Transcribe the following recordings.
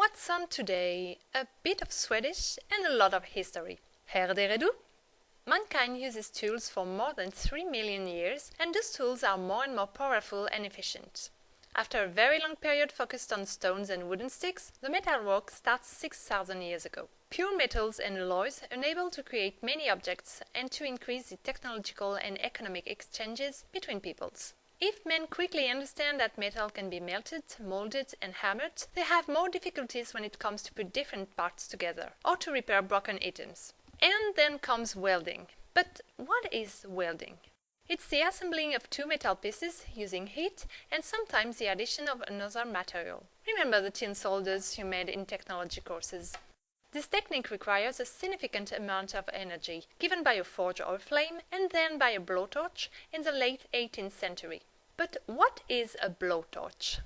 What's on today? A bit of Swedish and a lot of history. Är ni redo? Mankind uses tools for more than 3 million years, and those tools are more and more powerful and efficient. After a very long period focused on stones and wooden sticks, the metalwork starts 6,000 years ago. Pure metals and alloys enable to create many objects and to increase the technological and economic exchanges between peoples. If men quickly understand that metal can be melted, molded and hammered, they have more difficulties when it comes to put different parts together or to repair broken items. And then comes welding. But what is welding? It's the assembling of two metal pieces using heat and sometimes the addition of another material. Remember the tin solders you made in technology courses. This technique requires a significant amount of energy, given by a forge or a flame and then by a blowtorch in the late 18th century. But what is a blowtorch?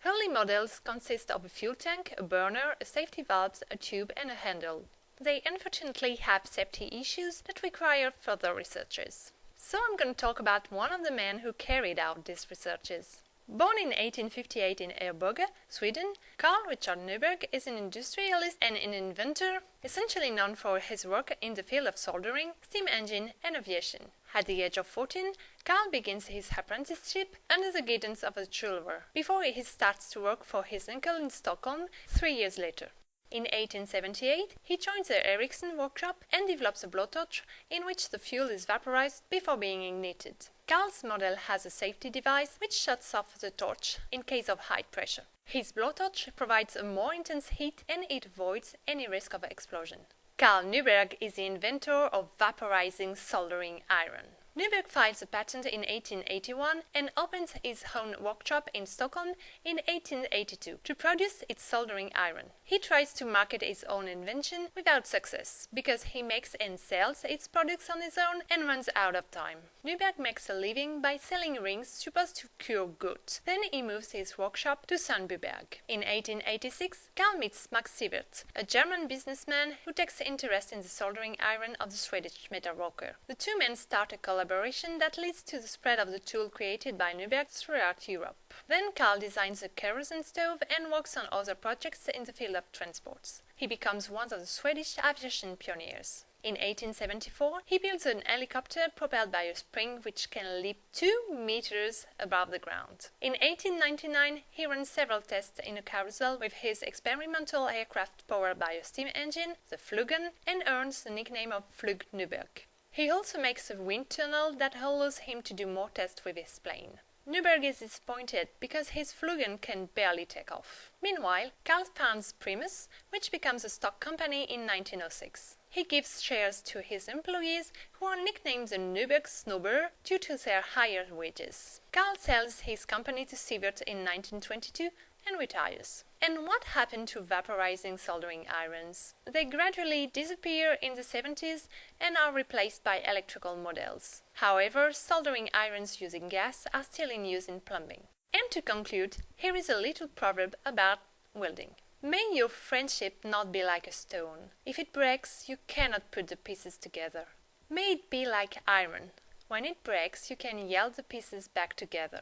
Early models consist of a fuel tank, a burner, a safety valve, a tube and a handle. They unfortunately have safety issues that require further researches. So I'm going to talk about one of the men who carried out these researches. Born in 1858 in Newberg, Sweden, Carl Richard Newberg is an industrialist and an inventor, essentially known for his work in the field of soldering, steam engine and aviation. At the age of 14, Carl begins his apprenticeship under the guidance of a jeweler, before he starts to work for his uncle in Stockholm 3 years later. In 1878, he joins the Ericsson workshop and develops a blowtorch in which the fuel is vaporized before being ignited. Carl's model has a safety device which shuts off the torch in case of high pressure. His blowtorch provides a more intense heat and it avoids any risk of explosion. Carl Newberg is the inventor of vaporizing soldering iron. Newberg files a patent in 1881 and opens his own workshop in Stockholm in 1882 to produce its soldering iron. He tries to market his own invention without success, because he makes and sells its products on his own and runs out of time. Newberg makes a living by selling rings supposed to cure gout. Then he moves his workshop to Sundbyberg. In 1886, Carl meets Maxi Burt, a German businessman who takes interest in the soldering iron of the Swedish metalworker. The two men start a collaboration that leads to the spread of the tool created by Newberg throughout Europe. Then Carl designs a kerosene stove and works on other projects in the field of transports. He becomes one of the Swedish aviation pioneers. In 1874, he builds an helicopter propelled by a spring which can leap 2 meters above the ground. In 1899, he runs several tests in a carousel with his experimental aircraft powered by a steam engine, the Flugen, and earns the nickname of Flug Newberg. He also makes a wind tunnel that allows him to do more tests with his plane. Newberg is disappointed because his Flugen can barely take off. Meanwhile, Carl founds Primus, which becomes a stock company in 1906. He gives shares to his employees, who are nicknamed the Newberg Snowbird due to their higher wages. Carl sells his company to Sievert in 1922 and retires. And what happened to vaporizing soldering irons? They gradually disappear in the 70s and are replaced by electrical models. However, soldering irons using gas are still in use in plumbing. And to conclude, here is a little proverb about welding. May your friendship not be like a stone. If it breaks, you cannot put the pieces together. May it be like iron. When it breaks, you can weld the pieces back together.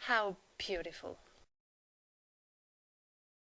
How beautiful!